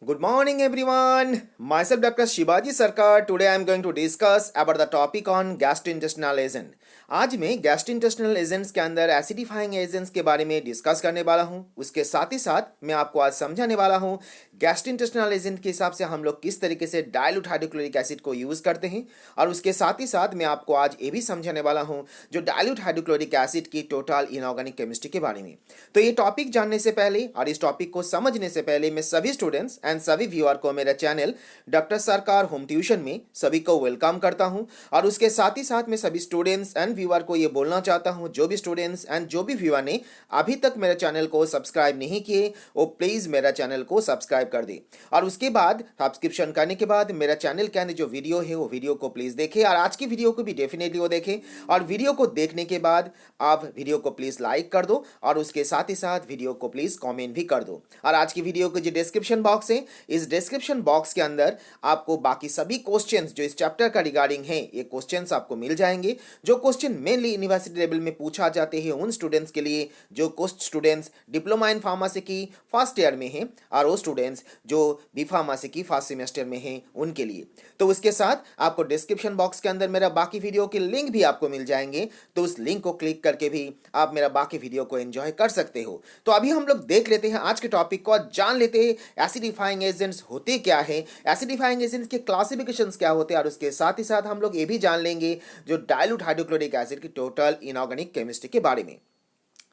Good morning, everyone. Myself, Dr. Shivaji Sarkar. Today, I am going to discuss about the topic on gastrointestinal agent. आज मैं gastrointestinal agents के अंदर acidifying agents के बारे में discuss करने वाला हूं। उसके साथ ही साथ मैं आपको आज समझाने वाला हूं गैस्ट्रोइंटेस्टिनल एजेंट के हिसाब से हम लोग किस तरीके से डाइल्यूट हाइड्रोक्लोरिक एसिड को यूज़ करते हैं, और उसके साथ ही साथ मैं आपको आज ये भी समझाने वाला हूं जो डाइल्यूट हाइड्रोक्लोरिक एसिड की टोटल इनऑर्गेनिक केमिस्ट्री के बारे में। तो ये टॉपिक जानने से पहले और इस टॉपिक को समझने से पहले मैं सभी स्टूडेंट्स एंड सभी व्यूअर को मेरा चैनल डॉक्टर सरकार होम ट्यूशन में सभी को वेलकम करता हूं। और उसके साथ ही साथ मैं सभी स्टूडेंट्स एंड व्यूअर को ये बोलना चाहता हूं, जो भी स्टूडेंट्स एंड जो भी व्यूअर ने अभी तक मेरे चैनल को सब्सक्राइब नहीं किए वो प्लीज़ मेरा चैनल को सब्सक्राइब कर दे। और उसके बाद सब्सक्रिप्शन करने के बाद मेरा चैनल के अंदर जो वीडियो है वो वीडियो को प्लीज़ देखें, और आज की वीडियो को भी डेफिनेटली वो देखें। और वीडियो को देखने के बाद आप वीडियो को प्लीज़ लाइक कर दो, और उसके साथ ही साथ वीडियो को प्लीज़ कमेंट भी कर दो। और आज की वीडियो का जो डिस्क्रिप्शन बॉक्स है, इस डिस्क्रिप्शन बॉक्स के अंदर आपको बाकी सभी क्वेश्चंस जो इस चैप्टर का रिगार्डिंग है ये क्वेश्चंस आपको मिल जाएंगे। जो क्वेश्चन मेनली यूनिवर्सिटी लेवल में पूछा जाते हैं उन स्टूडेंट्स के लिए जो कुछ स्टूडेंट्स डिप्लोमा इन फार्मेसी की फर्स्ट ईयर में हैं, और वो स्टूडेंट्स जो बी फार्मेसी की फर्स्ट सेमेस्टर में हैं उनके लिए। तो उसके साथ आपको डिस्क्रिप्शन बॉक्स के अंदर मेरा बाकी वीडियो के लिंक भी आपको मिल जाएंगे, तो उस लिंक को क्लिक करके भी आप मेरा बाकी वीडियो को एंजॉय कर सकते हो। तो अभी हम लोग देख लेते हैं आज के टॉपिक को, जान लेते हैं एसिडिफाइंग एजेंट्स होते क्या है, एसिडिफाइंग एजेंट्स के क्लासिफिकेशंस क्या होते हैं, और उसके साथ ही साथ हम लोग ये भी जान लेंगे जो डाइल्यूट हाइड्रोक्लोरिक एसिड की टोटल इनऑर्गेनिक केमिस्ट्री के बारे में।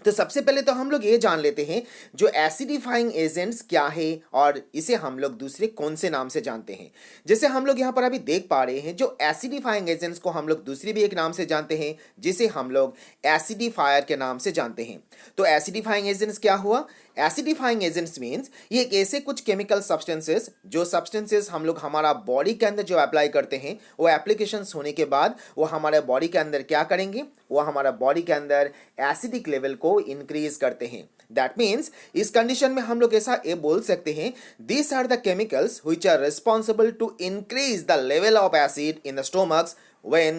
तो सबसे पहले तो हम लोग ये जान लेते हैं जो एसिडिफाइंग एजेंट्स क्या है और इसे हम लोग दूसरे कौन से नाम से जानते हैं। जैसे हम लोग यहाँ पर अभी देख पा रहे हैं जो एसिडिफाइंग एजेंट्स को हम लोग दूसरी भी एक नाम से जानते हैं जिसे हम लोग एसिडिफायर के नाम से जानते हैं। तो एसिडिफाइंग एजेंट्स क्या हुआ? एसिडिफाइंग एजेंट्स मीन्स ये एक ऐसे कुछ केमिकल सब्सटेंसेस जो सब्सटेंसेस हम लोग हमारा बॉडी के अंदर जो अप्लाई करते हैं वो एप्लीकेशंस होने के बाद वो हमारे बॉडी के अंदर क्या करेंगे, वो हमारा बॉडी के अंदर एसिडिक लेवल को इंक्रीज करते हैं। दैट मीन्स इस कंडीशन में हम लोग ऐसा ये बोल सकते हैं these are the chemicals which are responsible to increase the level of acid in the stomachs when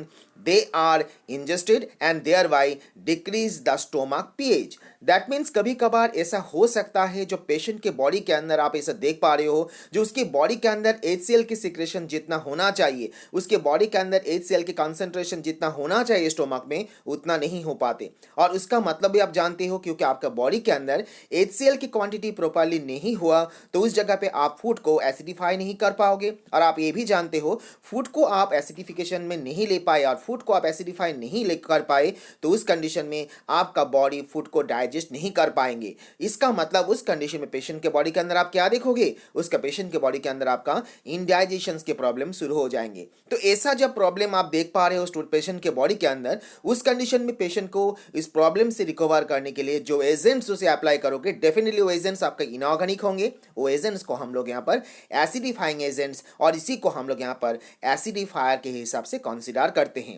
they are ingested and thereby decrease the stomach pH. That means कभी कभार ऐसा हो सकता है जो पेशेंट के बॉडी के अंदर आप ऐसा देख पा रहे हो जो उसकी बॉडी के अंदर HCl की सिक्रेशन जितना होना चाहिए, उसके बॉडी के अंदर HCl की कंसंट्रेशन जितना होना चाहिए स्टोमक में उतना नहीं हो पाते। और उसका मतलब भी आप जानते हो क्योंकि आपका बॉडी के अंदर HCl की क्वांटिटी प्रॉपर्ली नहीं हुआ तो उस जगह पे आप फूड को एसिडिफाई नहीं कर पाओगे। और आप ये भी जानते हो फूड को आप एसिडिफिकेशन में नहीं ले पाए और फूड को आप एसिडिफाई नहीं ले कर पाए तो उस कंडीशन में आपका बॉडी फूड को डाइजेस्ट नहीं कर पाएंगे। इसका मतलब उस कंडीशन में पेशेंट के बॉडी के अंदर आप क्या देखोगे, उसका पेशेंट के बॉडी के अंदर आपका इनडाइजेशन के प्रॉब्लम शुरू हो जाएंगे। तो ऐसा जब प्रॉब्लम आप देख पा रहे हो पेशेंट के बॉडी के अंदर, उस कंडीशन में पेशेंट को इस प्रॉब्लम से रिकवर करने के लिए जो एजेंट्स उसे अप्लाई करोगे डेफिनेटली वो एजेंट्स आपका इनऑर्गेनिक होंगे। वो एजेंट्स को हम लोग यहाँ पर एसिडिफाइंग एजेंट्स और इसी को हम लोग यहाँ पर एसिडिफायर के हिसाब से कंसीडर करते हैं।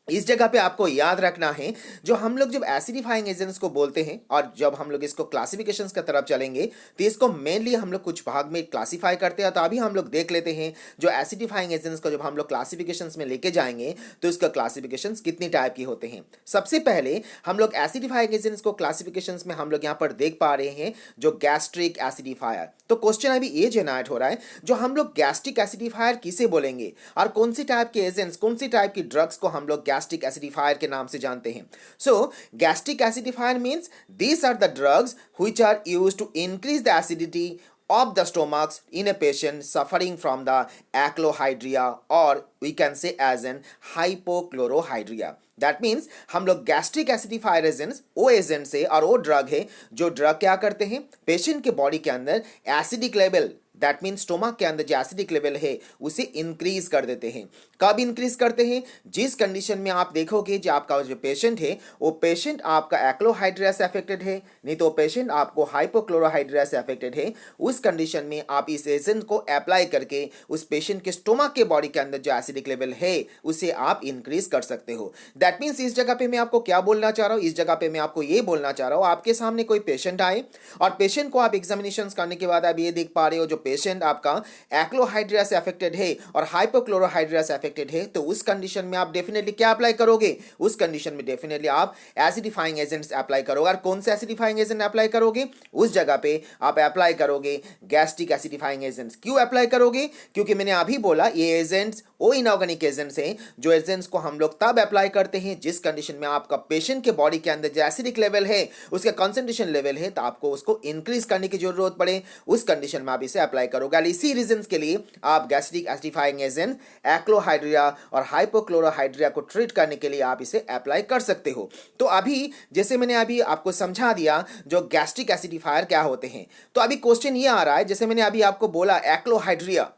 इस जगह पे आपको याद रखना है जो हम लोग जब एसिडिफाइंग एजेंट्स को बोलते हैं और जब हम लोग इसको क्लासिफिकेशंस की तरफ चलेंगे तो इसको मेनली हम लोग कुछ भाग में क्लासिफाई करते हैं। तो अभी हम लोग देख लेते हैं जो एसिडिफाइंग एजेंट्स को जब हम लोग क्लासिफिकेशंस में लेके जाएंगे तो इसका क्लासिफिकेशंस कितनी टाइप की होते हैं। सबसे पहले हम लोग एसिडिफाइंग एजेंट्स को क्लासिफिकेशंस में हम लोग यहाँ पर देख पा रहे हैं जो गैस्ट्रिक एसिडिफायर। तो क्वेश्चन अभी ये जनरेट हो रहा है जो हम लोग गैस्ट्रिक एसिडिफायर किसे बोलेंगे और कौन सी टाइप के एजेंट्स, कौन सी टाइप की ड्रग्स को हम लोग गैस्ट्रिक एसिडिफायर के नाम से जानते हैं। So gastric acidifier means these are the drugs which are used to increase the acidity of the stomachs in a patient suffering from the aclohydria or we can say as an hypochlorhydria. That means हम लोग gastric acidifier agents वो agents है और वो drug है जो drug क्या करते हैं पेशेंट के बॉडी के अंदर acidic level, that means stomach के अंदर जो एसिडिक लेवल है उसे इंक्रीज कर देते हैं। कब इंक्रीज करते हैं? जिस कंडीशन में आप देखोगे जो आपका जो पेशेंट है वो पेशेंट आपका एक्लोहाइड्रिया से अफेक्टेड है, नहीं तो पेशेंट आपको हाइपोक्लोरोहाइड्रिया से अफेक्टेड है। उस कंडीशन में आप इस एजेंट को अप्लाई करके उस पेशेंट के स्टोमक के बॉडी के अंदर जो एसिडिक लेवल है उसे आप इंक्रीज कर सकते हो। दैट मीन्स इस जगह पे मैं आपको क्या बोलना चाह रहा हूँ, इस जगह पे मैं आपको ये बोलना चाह रहा हूँ, आपके सामने कोई पेशेंट आए और पेशेंट को आप एग्जामिनेशन करने के बाद आप ये देख पा रहे हो जो पेशेंट आपका एक्लोहाइड्रिया से अफेक्टेड है और हाइपोक्लोरोहाइड्रिया से अफेक्टेड है, तो उस कंडीशन में आप डेफिनेटली क्या अप्लाई करोगे, उस कंडीशन में डेफिनेटली आप एसिडिफाइंग एजेंट्स अप्लाई करोगे। और कौन से एसिडिफाइंग एजेंट अप्लाई करोगे, उस जगह पे आप अप्लाई करोगे गैस्ट्रिक एसिडिफाइंग एजेंट्स। क्यों अप्लाई करोगे, क्योंकि मैंने अभी बोला ये एजेंट्स वो इनऑर्गेनिक एजेंट्स हैं जो एजेंट्स को हम लोग तब अप्लाई करते हैं जिस कंडीशन में आपका पेशेंट के बॉडी के अंदर जो एसिडिक लेवल है, उसका कंसंट्रेशन लेवल है, तो आपको उसको इंक्रीज करने की जरूरत पड़े, उस कंडीशन में आप इसे अप्लाई करोगे। और इसी रीजन के लिए आप गैस्ट्रिक एसिडिफाइंग एजेंट एक्लोहाइड्रिया और हाइपोक्लोरोहाइड्रिया को ट्रीट करने के लिए आप इसे अप्लाई कर सकते हो। तो अभी जैसे मैंने अभी आपको समझा दिया जो गैस्ट्रिक एसिडिफायर क्या होते हैं, तो अभी क्वेश्चन ये आ रहा है, जैसे मैंने अभी आपको बोला एक्लोहाइड्रिया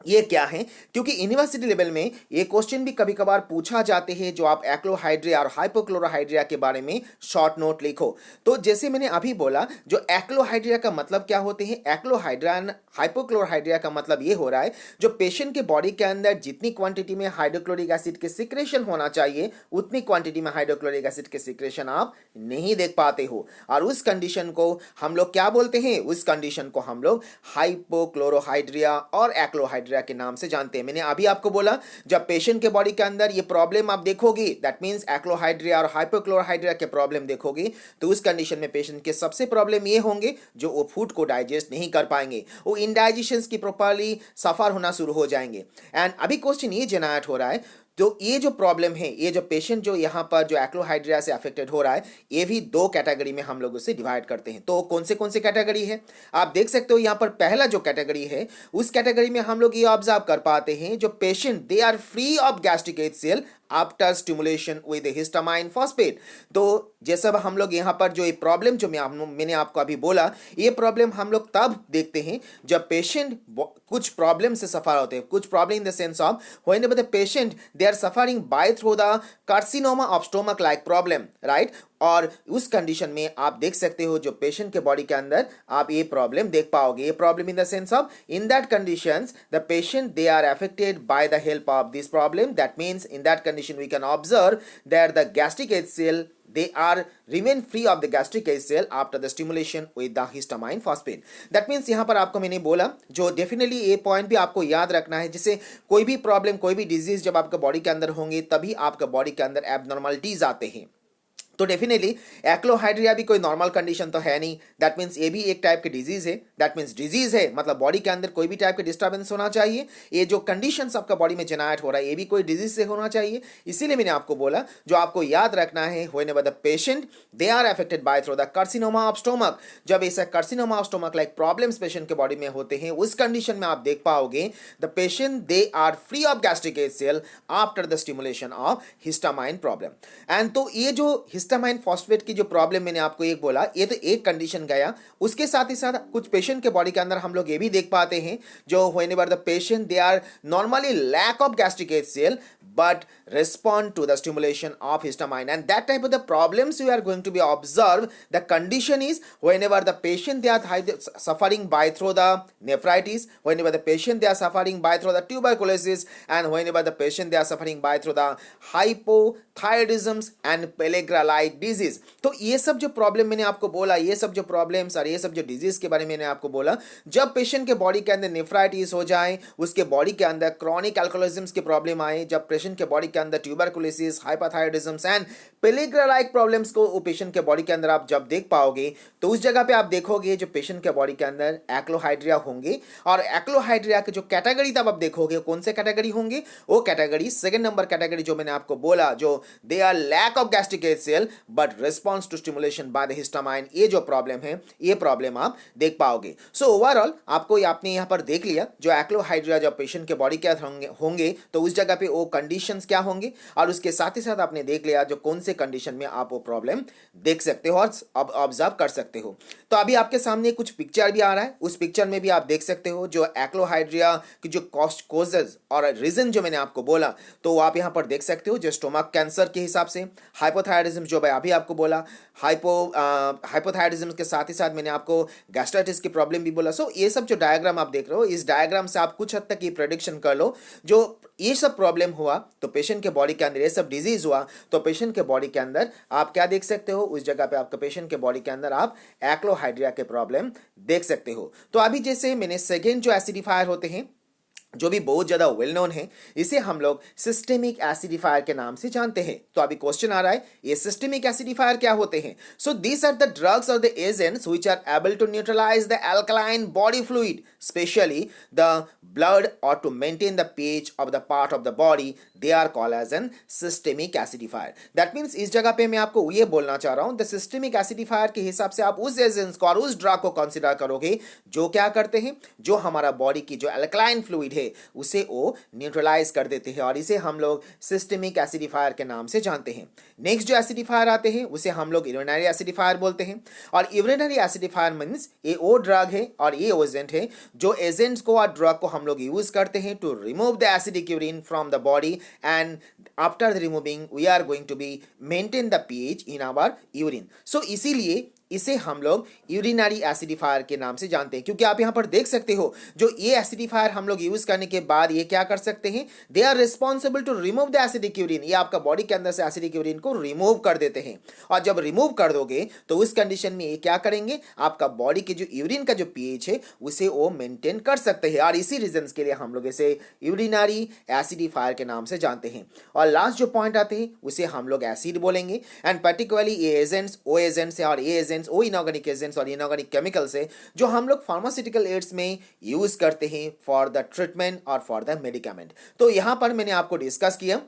ये क्या है, क्योंकि यूनिवर्सिटी लेवल में ये क्वेश्चन भी कभी कभार पूछा जाते हैं जो आप एक्लोहाइड्रिया और हाइपोक्लोरोहाइड्रिया के बारे में शॉर्ट नोट लिखो। तो जैसे मैंने अभी बोला जो एक्लोहाइड्रिया का मतलब क्या होते हैं, एक्लोहाइड्रिया हाइपोक्लोरोहाइड्रिया का मतलब ये हो रहा है जो पेशेंट के बॉडी के अंदर जितनी क्वांटिटी में हाइड्रोक्लोरिक एसिड के सिक्रेशन होना चाहिए उतनी क्वांटिटी में हाइड्रोक्लोरिक एसिड के सिक्रेशन आप नहीं देख पाते हो, और उस कंडीशन को हम लोग क्या बोलते हैं, उस कंडीशन को हम लोग हाइपोक्लोरोहाइड्रिया और एक्लोहाइड्रिया के नाम से जानते हैं। मैंने अभी आपको बोला जब पेशेंट के बॉडी के अंदर ये प्रॉब्लम आप देखोगे, दैट मींस एक्लोहाइड्रिया और हाइपोक्लोरोहाइड्रिया के प्रॉब्लम देखोगे, तो उस कंडीशन में पेशेंट के सबसे प्रॉब्लम ये होंगे जो वो फूड को डाइजेस्ट नहीं कर पाएंगे, वो इंडाइजेशंस की प्रॉपर्ली सफर होना शुरू हो जाएंगे। एंड अभी क्वेश्चन ये जनरेट हो रहा है, तो ये जो प्रॉब्लम है, ये जो पेशेंट जो यहाँ पर जो एक्लोहाइड्रिया से अफेक्टेड हो रहा है, ये भी दो कैटेगरी में हम लोग उसे डिवाइड करते हैं। तो कौन से कैटेगरी है आप देख सकते हो, यहाँ पर पहला जो कैटेगरी है उस कैटेगरी में हम लोग ये ऑब्जर्व कर पाते हैं जो patient they are free of gastric acid after stimulation with histamine phosphate. तो जैसा हम लोग यहाँ पर जो ये प्रॉब्लम जो मैंने आपको अभी बोला, ये प्रॉब्लम हम लोग तब देखते हैं जब पेशेंट कुछ प्रॉब्लम से सफर होते हैं, कुछ problem in the sense of whenever the patient they are suffering by through the carcinoma of stomach like problem, right. और उस कंडीशन में आप देख सकते हो जो पेशेंट के बॉडी के अंदर आप ये प्रॉब्लम देख पाओगे, ये problem in the sense of in that conditions the patient they are affected by the help of this problem, that means in that condition we can observe that the gastric acid cell they are remain free of the gastric acid cell after the stimulation with the histamine phosphate. That means यहाँ पर आपको मैंने बोला जो definitely ये point भी आपको याद रखना है, जिससे कोई भी प्रॉब्लम कोई भी डिजीज जब आपके बॉडी के अंदर होंगे तभी आपके बॉडी के अंदर एबनॉर्मलिटीज आते हैं। तो डेफिनेटली एक्लोहाइड्रिया भी कोई नॉर्मल कंडीशन तो है नहीं, दैट मीन्स ये भी एक टाइप की डिजीज है, दैट मीन्स डिजीज है मतलब बॉडी के अंदर कोई भी टाइप के डिस्टर्बेंस होना चाहिए, ये जो कंडीशंस आपका बॉडी में जनरेट हो रहा है ये भी कोई डिजीज से होना चाहिए। इसीलिए मैंने आपको बोला जो आपको याद रखना है whenever the patient they are affected by through the carcinoma of stomach, जब ऐसा carcinoma of stomach like problems patient के बॉडी में होते हैं उस कंडीशन में आप देख पाओगे the patient they are free of gastric acid cell after the stimulation of histamine problem. And तो ये जो हिस्टामाइन फॉस्फेट की जो प्रॉब्लम मैंने आपको एक बोला, ये तो एक कंडीशन गया, उसके साथ ही साथ कुछ पेशेंट के बॉडी के अंदर हम लोग ये भी देख पाते हैं जो whenever the patient they are normally lack of gastric acid cell but respond to the stimulation of histamine, and that type of the problems we are going to be observed. The condition is whenever the patient they are suffering by through the nephritis, whenever the patient they are suffering by through the tuberculosis, and whenever the patient they are suffering by through the hypothyroidism and pellagra-like disease. तो ये सब जो problem मैंने आपको बोला, ये सब जो प्रॉब्लम्स और ये सब जो डिजीज के बारे में मैंने आपको बोला, जब पेशेंट के बॉडी के अंदर नेफ्राइटिस हो जाए, उसके बॉडी के अंदर क्रॉनिक अल्कोहलिज्म की प्रॉब्लम आए, जब पेशेंट के बॉडी के अंदर tuberculosis, hypothyroidism and pellagra like problems को वो पेशेंट के बॉडी के अंदर आप जब देख पाओगे, तो उस जगह पे आप देखोगे जो पेशेंट के बॉडी के अंदर एक्लोहाइड्रिया होंगे, और एक्लोहाइड्रिया के जो कैटेगरी तब आप देखोगे कौन से कैटेगरी होंगे, वो कैटेगरी सेकंड नंबर कैटेगरी जो मैंने आपको बोला, जो they are lack of gastric acid cell but response to stimulation by the histamine, ये जो प्रॉब्लम है ये प्रॉब्लम आप देख पाओगे। सो ओवरऑल आपको आपने यहाँ पर देख लिया जो एक्लोहाइड्रिया जब पेशेंट के बॉडी के होंगे तो उस जगह पे वो कंडीशंस क्या होंगे, और उसके साथ ही साथ आपने देख लिया जो कौन से कंडीशन में आप वो प्रॉब्लम देख सकते हो और ऑब्जर्व कर सकते हो। तो अभी आपके सामने कुछ पिक्चर भी आ रहा है, उस पिक्चर में भी आप देख सकते हो जो एक्लोहाइड्रिया की जो कॉजेज और रीजन जो मैंने आपको बोला, तो आप यहाँ पर देख सकते हो जो स्टोमक कैंसर के हिसाब से, हाइपोथायराइडिज्म जो मैं अभी आपको बोला, हाइपोथायराइडिज्म के साथ ही साथ मैंने आपको गैस्ट्राइटिस की प्रॉब्लम भी बोला। सो ये सब जो डायग्राम आप देख रहे हो, इस डायग्राम से आप कुछ हद तक ये प्रेडिक्शन कर लो जो ये सब प्रॉब्लम हुआ हुआ तो पेशेंट के बॉडी के अंदर ये सब डिजीज हुआ तो पेशेंट के बॉडी के अंदर आप क्या देख सकते हो, उस जगह पे आपके पेशेंट के बॉडी के अंदर आप एक्लोहाइड्रिया के प्रॉब्लम देख सकते हो। तो अभी जैसे मैंने सेकेंड जो एसिडिफायर होते हैं जो भी बहुत ज्यादा वेल नोन है, इसे हम लोग सिस्टेमिक एसिडिफायर के नाम से जानते हैं। तो अभी क्वेश्चन आ रहा है ये सिस्टेमिक एसिडिफायर क्या होते हैं। So these are the drugs और the agents which are able to neutralize the alkaline body fluid specially the blood और to maintain the pH of the part of the body, they are called as an systemic acidifier. That means इस जगह पे मैं आपको ये बोलना चाह रहा हूं द सिस्टेमिक एसिडिफायर के हिसाब से आप उस एजेंट्स को और उस ड्रग को कंसिडर करोगे जो क्या करते हैं, जो हमारा बॉडी की जो अल्कलाइन फ्लूइड है उसे वो न्यूट्रलाइज कर देते हैं और इसे हम लोग सिस्टेमिक एसिडिफायर के नाम से जानते हैं। नेक्स्ट जो एसिडिफायर आते हैं उसे हम लोग यूरिनरी एसिडिफायर बोलते हैं। और यूरिनरी एसिडिफायर मीन्स ये वो ड्रग है और ये एजेंट है जो एजेंट्स को और ड्रग को हम लोग यूज करते हैं to remove the acidic urine from the body and after the removing we are going to be maintain the pH in our urine. So इसीलिए इसे हम लोग यूरिनरी एसिडिफायर के नाम से जानते हैं, क्योंकि आप यहां पर देख सकते हो जो ये एसिडिफायर हम लोग यूज करने के बाद ये क्या कर सकते हैं, they are responsible to remove the acidic urine. ये आपका बॉडी के अंदर से एसिडिक यूरिन को रिमूव कर देते हैं और जब रिमूव कर दोगे तो उस कंडीशन में ये क्या करेंगे, आपका बॉडी के जो यूरिन का जो pH है उसे वो मेंटेन कर सकते हैं और इसी रीजन के लिए हम लोग इसे यूरिनरी एसिडिफायर के नाम से जानते हैं। और लास्ट जो पॉइंट आते हैं उसे हम लोग एसिड बोलेंगे एंड पर्टिकुलरली ये एजेंट्स ओ एजेंट्स है और ये एजेंट्स वो इनऑर्गेनिक एजेंट्स और इनऑर्गेनिक केमिकल्स है जो हम लोग फार्मास्यूटिकल एड्स में यूज करते हैं फॉर द ट्रीटमेंट और फॉर द मेडिकामेंट। तो यहां पर मैंने आपको डिस्कस किया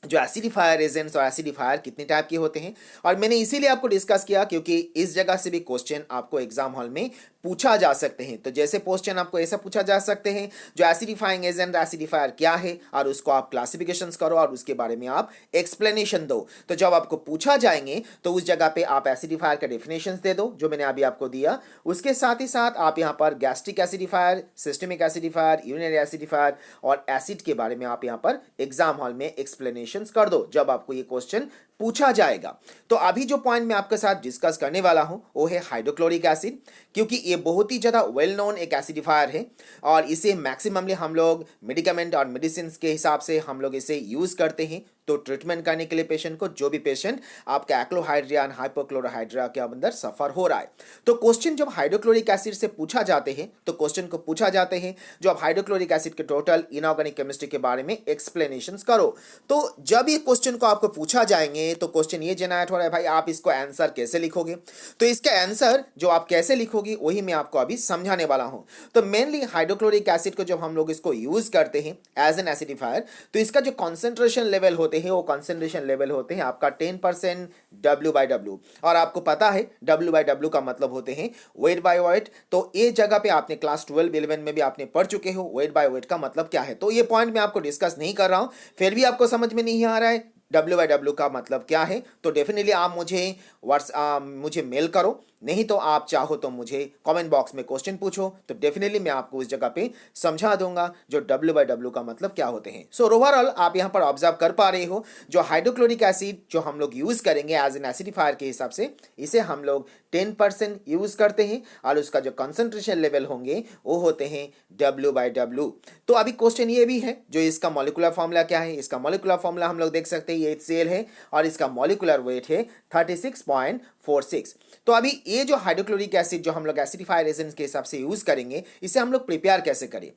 जो एसिडिफायर एजेंट्स और एसिडिफायर कितने टाइप के होते हैं और मैंने इसीलिए आपको डिस्कस किया क्योंकि इस जगह से भी क्वेश्चन आपको एग्जाम हॉल में पूछा जा सकते हैं। तो जैसे क्वेश्चन आपको ऐसा पूछा जा सकते हैं जो एसिडिफाइंग एजेंट एसिडिफायर क्या है और उसको आप क्लासिफिकेशंस करो और उसके बारे में आप एक्सप्लेनेशन दो। तो जब आपको पूछा जाएंगे तो उस जगह पे आप एसिडिफायर का डेफिनेशंस दे दो जो मैंने अभी आपको दिया। उसके साथ ही साथ आप यहाँ पर gastric acidifier, systemic acidifier, urinary acidifier और एसिड के बारे में आप यहाँ पर एग्जाम हॉल में एक्सप्लेनेशन कर दो जब आपको ये क्वेश्चन पूछा जाएगा। तो अभी जो पॉइंट मैं आपके साथ डिस्कस करने वाला हूं वो है हाइड्रोक्लोरिक एसिड, क्योंकि ये बहुत ही ज्यादा वेल नोन एक एसिडिफायर है और इसे मैक्सिममली हम लोग मेडिकामेंट और मेडिसिन के हिसाब से हम लोग इसे यूज करते हैं। तो ट्रीटमेंट करने के लिए पेशेंट को, जो भी पेशेंट आपका एक्लोहाइड्रिया एंड हाइपोक्लोरोहाइड्रिया के अंदर सफर हो रहा है, तो क्वेश्चन जब हाइड्रोक्लोरिक एसिड से पूछा जाते हैं तो क्वेश्चन को पूछा जाते हैं जो आप हाइड्रोक्लोरिक एसिड के टोटल इनऑर्गेनिक केमिस्ट्री के बारे में एक्सप्लेनेशंस करो। तो जब ये क्वेश्चन को आपको पूछा जाएंगे तो क्वेश्चन ये जनरेट हो रहा है भाई आप इसको आंसर कैसे लिखोगे। तो इसका आंसर जो आप कैसे लिखोगे वही मैं आपको अभी समझाने वाला हूं। तो मेनली हाइड्रोक्लोरिक एसिड को जब हम लोग इसको यूज करते हैं एज एन एसिडिफायर तो इसका जो कॉन्सेंट्रेशन लेवल होते हैं वो कॉन्सेंट्रेशन लेवल होते हैं आपका 10% W/W। और आपको पता है W/W का मतलब होते हैं वेट बाय वेट। तो ये जगह पे आपने क्लास 12-11 में भी आपने पढ़ चुके हो वेट बाय वेट का मतलब क्या है। तो ये पॉइंट मैं आपको डिस्कस नहीं कर रहा हूं, फिर भी आपको समझ में नहीं आ रहा है W/W का मतलब क्या है तो डेफिनेटली आप मुझे मेल करो, नहीं तो आप चाहो तो मुझे कमेंट बॉक्स में क्वेश्चन पूछो तो डेफिनेटली मैं आपको उस जगह पे समझा दूंगा जो W/W का मतलब क्या होते हैं। सो ओवरऑल आप यहाँ पर ऑब्जर्व कर पा रहे हो जो हाइड्रोक्लोरिक एसिड जो हम लोग यूज करेंगे एज एन एसिडिफायर के हिसाब से इसे हम लोग 10% यूज करते हैं और उसका जो कंसंट्रेशन लेवल होंगे वो होते हैं W/W। तो अभी क्वेश्चन ये भी है जो इसका मॉलिक्यूलर फॉर्मूला क्या है। इसका मॉलिक्यूलर फॉर्मूला हम लोग देख सकते हैं ये HCl है और इसका मॉलिक्यूलर वेट है 36.46। तो अभी ये जो हाइड्रोक्लोरिक एसिड जो हम लोग एसिडिफायर एजेंट्स के हिसाब से यूज करेंगे इसे हम लोग प्रिपेयर कैसे करें।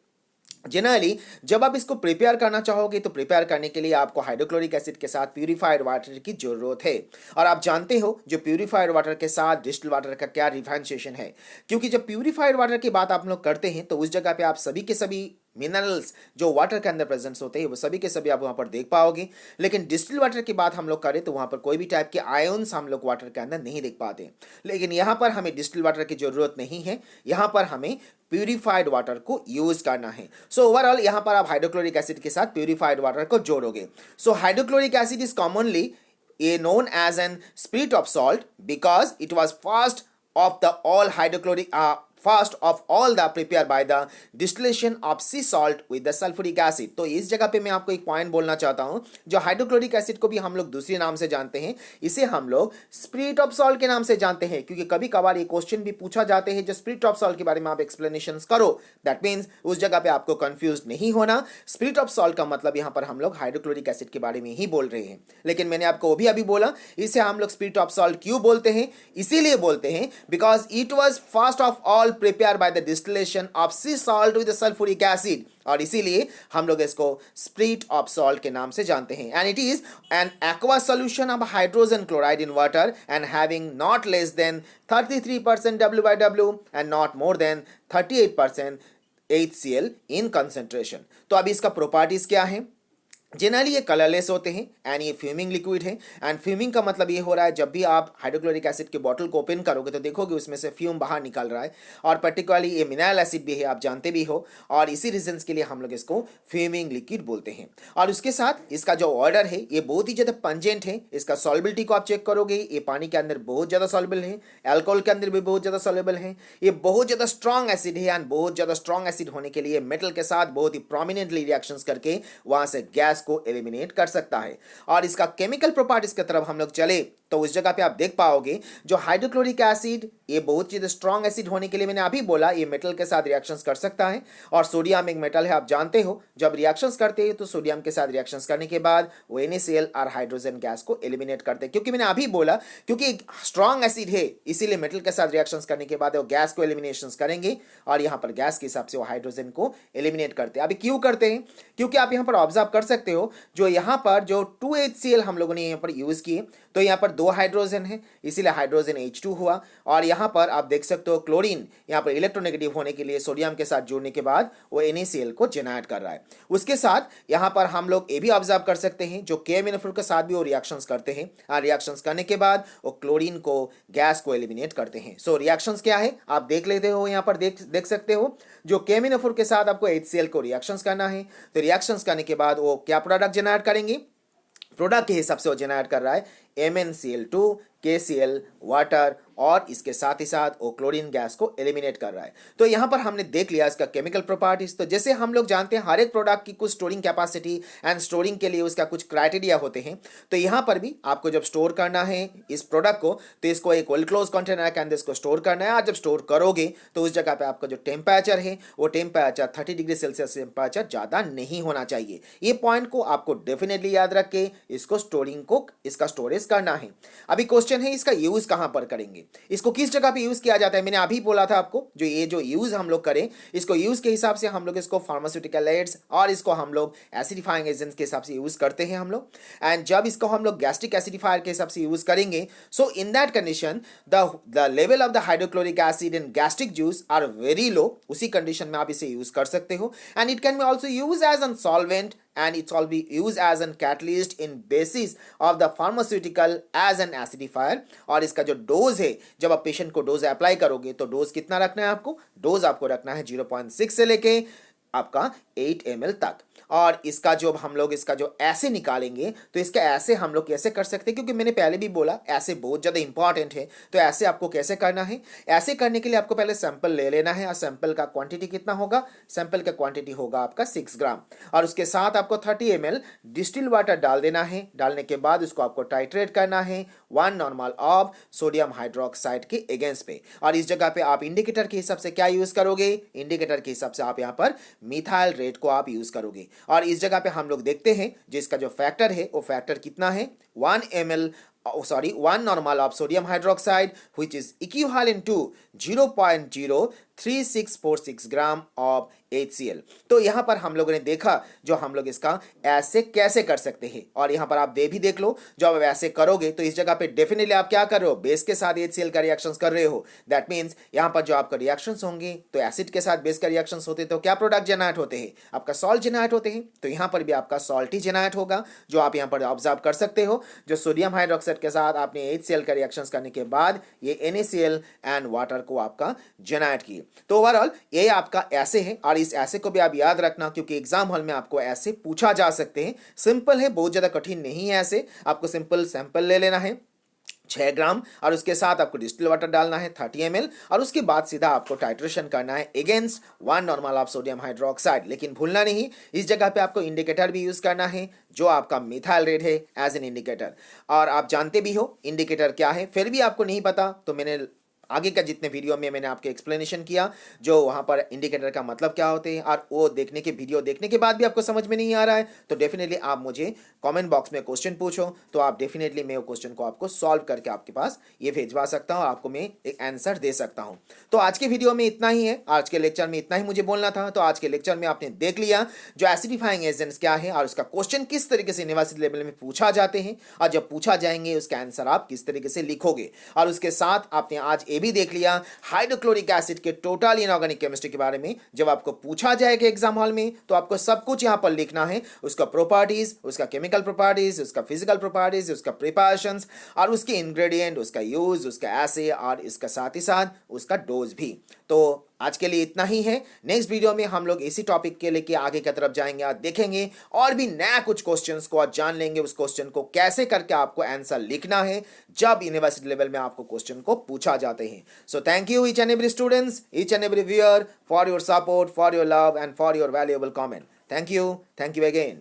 जनरली जब आप इसको प्रिपेयर करना चाहोगे तो प्रिपेयर करने के लिए आपको हाइड्रोक्लोरिक एसिड के साथ प्यूरिफाइड वाटर की जरूरत है। और आप जानते हो जो प्यूरिफाइड वाटर के साथ डिस्टिल वाटर का क्या डिफरेंशिएशन है, क्योंकि जब प्यूरिफाइड वाटर की बात आप लोग करते हैं तो उस जगह पे आप सभी के सभी मिनरल्स जो वाटर के अंदर प्रेजेंट होते हैं वो सभी के सभी आप वहां पर देख पाओगे। लेकिन डिस्टिल वाटर की बात हम लोग करें तो वहां पर कोई भी टाइप के आयन्स हम लोग वाटर के अंदर नहीं देख पाते। लेकिन यहाँ पर हमें डिस्टिल वाटर की जरूरत नहीं है, यहाँ पर हमें प्यूरिफाइड वाटर को यूज करना है। सो ओवरऑल यहाँ पर आप हाइड्रोक्लोरिक एसिड के साथ प्यूरिफाइड वाटर को जोड़ोगे। So hydrochloric acid is commonly known as an spirit of salt because it was first of the all hydrochloric first of all the prepare by the distillation of C salt with the sulphuric acid. तो इस जगह पे मैं आपको एक point बोलना चाहता हूं, जो हाइड्रोक्लोरिक एसिड को भी हम लोग दूसरे नाम से जानते हैं, इसे हम लोग स्पिरिट ऑफ सॉल्ट के नाम से जानते हैं, क्योंकि कभी कभार ये क्वेश्चन भी पूछा जाते हैं जो स्पिरिट ऑफ सॉल्ट के बारे में आप एक्सप्लेनेशन करो। दैट मीन्स उस जगह पे आपको कंफ्यूज नहीं होना। स्पिरिट ऑफ सॉल्ट का मतलब यहां पर हम लोग हाइड्रोक्लोरिक एसिड के बारे में ही बोल रहे हैं। लेकिन मैंने आपको वो भी अभी बोला, इसे हम लोग स्पिरिट ऑफ सॉल्ट क्यों बोलते हैं, इसीलिए बोलते हैं because it was first of all prepare by the distillation of C salt with sulphuric acid, और इसीलिए हम लोग इसको स्पिरिट ऑफ सॉल्ट के नाम से जानते हैं। And it is an aqua solution of hydrogen chloride in water and having not less than 33% W/W and not more than 38% HCl in concentration. तो अभी इसका प्रॉपर्टीज क्या है? जनरली ये कलरलेस होते हैं एंड ये फ्यूमिंग लिक्विड है। एंड फ्यूमिंग का मतलब ये हो रहा है, जब भी आप हाइड्रोक्लोरिक एसिड के बॉटल को ओपन करोगे तो देखोगे उसमें से फ्यूम बाहर निकल रहा है, और पर्टिकुलरली ये मिनरल एसिड भी है, आप जानते भी हो, और इसी रीजन के लिए हम लोग इसको फ्यूमिंग लिक्विड बोलते हैं। और उसके साथ इसका जो ऑर्डर है ये बहुत ही ज़्यादा पंजेंट है। इसका सॉल्युबिलिटी को आप चेक करोगे, ये पानी के अंदर बहुत ज़्यादा सॉल्युबल है, अल्कोहल के अंदर भी बहुत ज़्यादा सॉल्युबल है, ये बहुत ज़्यादा स्ट्रॉन्ग एसिड है। एंड बहुत ज़्यादा स्ट्रॉन्ग एसिड होने के लिए मेटल के साथ बहुत ही प्रोमिनेंटली रिएक्शंस करके वहाँ से गैस को एलिमिनेट कर सकता है। और इसका केमिकल प्रॉपर्टीज की तरफ हम लोग चले तो उस जगह पे आप देख पाओगे जो हाइड्रोक्लोरिक एसिड ये बहुत ज़्यादा स्ट्रॉन्ग एसिड होने के लिए मैंने अभी बोला ये मेटल के साथ रिएक्शंस कर सकता है। और सोडियम एक मेटल है, आप जानते हो, जब रिएक्शंस करते हैं तो सोडियम के साथ रिएक्शंस करने के बाद वो NaCl और हाइड्रोजन गैस को एलिमिनेट करते हैं। क्योंकि मैंने अभी बोला क्योंकि एक स्ट्रॉन्ग एसिड है इसीलिए मेटल के साथ रिएक्शंस करने के बाद वो गैस को एलिमिनेशंस करेंगे, और यहाँ पर गैस के हिसाब से वो हाइड्रोजन को एलिमिनेट करते हैं। अभी क्यों करते हैं? क्योंकि आप यहाँ पर ऑब्जर्व कर सकते हो जो यहाँ पर जो 2HCl हम लोगों ने यहाँ पर यूज किए, तो यहाँ पर 2 हाइड्रोजन है इसीलिए हाइड्रोजन H2 हुआ। और यहाँ पर आप देख सकते हो क्लोरीन यहाँ पर इलेक्ट्रोनेगेटिव होने के लिए सोडियम के साथ जुड़ने के बाद वो NaCl को जेनरेट कर रहा है। उसके साथ यहाँ पर हम लोग ये भी ऑब्जर्व कर सकते हैं जो KMnO4 के साथ भी वो रिएक्शंस करते हैं, और रिएक्शंस करने के बाद वो क्लोरीन को गैस को एलिमिनेट करते हैं। सो रिएक्शंस क्या है आप देख लेते हो, यहाँ पर देख सकते हो जो KMnO4 के साथ आपको HCl को रिएक्शंस करना है, तो रिएक्शंस करने के बाद वो क्या प्रोडक्ट जेनरेट करेंगे? प्रोडक्ट के हिसाब से वो जेनरेट कर रहा है MnCl2, KCl, वाटर, और इसके साथ ही साथ वो क्लोरीन गैस को एलिमिनेट कर रहा है। तो यहाँ पर हमने देख लिया इसका केमिकल प्रॉपर्टीज। तो जैसे हम लोग जानते हैं हर एक प्रोडक्ट की कुछ स्टोरिंग कैपेसिटी एंड स्टोरिंग के लिए उसका कुछ क्राइटेरिया होते हैं, तो यहाँ पर भी आपको जब स्टोर करना है इस प्रोडक्ट को तो इसको एक वेल क्लोज कंटेनर के अंदर इसको स्टोर करना है। और जब स्टोर करोगे तो उस जगह पर आपका जो टेम्परेचर है वो टेम्परेचर 30 डिग्री सेल्सियस टेम्परेचर ज़्यादा नहीं होना चाहिए। ये पॉइंट को आपको डेफिनेटली याद रख के इसको स्टोरिंग को इसका स्टोरेज करना है। अभी क्वेश्चन है इसका यूज कहां पर करेंगे, इसको किस जगह पे यूज किया जाता है? मैंने अभी बोला था आपको जो यूज हम लोग करें इसको यूज के हिसाब से हम लोग इसको फार्मास्यूटिकल एड्स और इसको हम लोग एसिडिफाइंग एजेंट्स के हिसाब से यूज करते हैं हम लोग। एंड जब इसको हम लोग गैस्ट्रिक एसिडिफायर के हिसाब से यूज करेंगे, so in that condition the level of the hydrochloric acid in gastric juice are very low. उसी कंडीशन में आप इसे यूज कर सकते हो। And it can be also use as an solvent and it's all be used as an catalyst in basis of the pharmaceutical as an acidifier। और इसका जो डोज है जब आप पेशेंट को डोज अप्लाई करोगे तो डोज कितना रखना है आपको? डोज आपको रखना है 0.6 से लेके आपका 8 ml तक। और इसका जो हम लोग इसका जो ऐसे निकालेंगे तो इसका ऐसे हम लोग कैसे कर सकते हैं, क्योंकि मैंने पहले भी बोला ऐसे बहुत ज़्यादा इंपॉर्टेंट है। तो ऐसे आपको कैसे करना है? ऐसे करने के लिए आपको पहले सैंपल ले लेना है, और सैंपल का क्वांटिटी कितना होगा? सैंपल का क्वांटिटी होगा आपका 6 ग्राम, और उसके साथ आपको 30 ml डिस्टिल वाटर डाल देना है। डालने के बाद उसको आपको टाइट्रेट करना है 1 नॉर्मल ऑफ सोडियम हाइड्रोक्साइड के अगेंस्ट पे। और इस जगह पे आप इंडिकेटर के हिसाब से क्या यूज़ करोगे? इंडिकेटर के हिसाब से आप यहाँ पर मिथाइल रेट को आप यूज़ करोगे। और इस जगह पे हम लोग देखते हैं जिसका जो फैक्टर है वो फैक्टर कितना है? 1 normal of sodium hydroxide which is equivalent to 0.03646 gram of HCl। तो यहाँ पर हम लोगों ने देखा जो हम लोग इसका ऐसे कैसे कर सकते हैं, और यहाँ पर आप देख लो जब आप ऐसे करोगे तो इस जगह पे डेफिनेटली आप क्या कर रहे हो? बेस के साथ HCl का रिएक्शंस कर रहे हो। दैट मीन्स यहाँ पर जो आपका रिएक्शंस होंगे तो एसिड के साथ बेस का रिएक्शंस होते तो क्या प्रोडक्ट जेनरेट होते हैं? आपका सॉल्ट जेनरेट होते हैं। तो यहाँ पर भी आपका सॉल्ट ही जेनरेट होगा, जो आप यहाँ पर ऑब्जर्व कर सकते हो। जो सोडियम हाइड्रोक्साइड के साथ आपने HCl का रिएक्शंस करने के बाद ये NaCl एंड वाटर को आपका जेनरेट किए। तो ओवरऑल ये आपका ऐसे है, और इस ऐसे को भी आप याद रखना क्योंकि एग्जाम हॉल में आपको ऐसे पूछा जा सकते हैं। सिंपल है, बहुत ज़्यादा कठिन नहीं है। ऐसे आपको सिंपल सैंपल ले लेना है, 6 ग्राम, और उसके साथ आपको डिस्टिल वाटर डालना है 30 ml, और उसके बाद सीधा आपको टाइट्रेशन करना है against 1 normal of sodium hydroxide. लेकिन भूलना नहीं, इस जगह पे आपको इंडिकेटर भी यूज करना है, जो आपका मिथाइल रेड है एज एन इंडिकेटर। और आप जानते भी हो इंडिकेटर क्या है, फिर भी आपको नहीं पता तो मैंने आगे का जितने वीडियो में मैंने आपको एक्सप्लेनेशन किया, जो वहाँ पर इंडिकेटर का मतलब क्या होते हैं, और वो देखने के वीडियो देखने के बाद भी आपको समझ में नहीं आ रहा है तो डेफिनेटली आप मुझे कमेंट बॉक्स में क्वेश्चन पूछो, तो आप डेफिनेटली मैं वो क्वेश्चन को आपको सॉल्व करके आपके पास ये भेजवा सकता हूँ, आपको मैं एक आंसर दे सकता हूँ। तो आज के वीडियो में इतना ही है, आज के लेक्चर में इतना ही मुझे बोलना था। तो आज के लेक्चर में आपने देख लिया जो एसिडिफाइंग एजेंट्स क्या है और उसका क्वेश्चन किस तरीके से यूनिवर्सिटी लेवल में पूछा जाते हैं, और जब पूछा जाएंगे उसका आंसर आप किस तरीके से लिखोगे। और उसके साथ आपने आज ये भी देख लिया हाइड्रोक्लोरिक एसिड के टोटल इनऑर्गेनिक केमिस्ट्री के बारे में। जब आपको पूछा जाएगा एग्जाम हॉल में तो आपको सब कुछ यहां पर लिखना है, उसका प्रॉपर्टीज, उसका केमिकल प्रॉपर्टीज, उसका फिजिकल प्रॉपर्टीज, उसका प्रिपरेशंस, और उसके इंग्रेडिएंट, उसका यूज, उसका एसे, और इसका साथ ही साथ उसका डोज भी। तो आज के लिए इतना ही है। नेक्स्ट वीडियो में हम लोग इसी टॉपिक के लेके आगे की तरफ जाएंगे और देखेंगे और भी नया कुछ क्वेश्चंस को, और जान लेंगे उस क्वेश्चन को कैसे करके आपको आंसर लिखना है जब यूनिवर्सिटी लेवल में आपको क्वेश्चन को पूछा जाते हैं। So thank you each and every students, each and every viewer, for your support, for your love and for your valuable comment. Thank you again.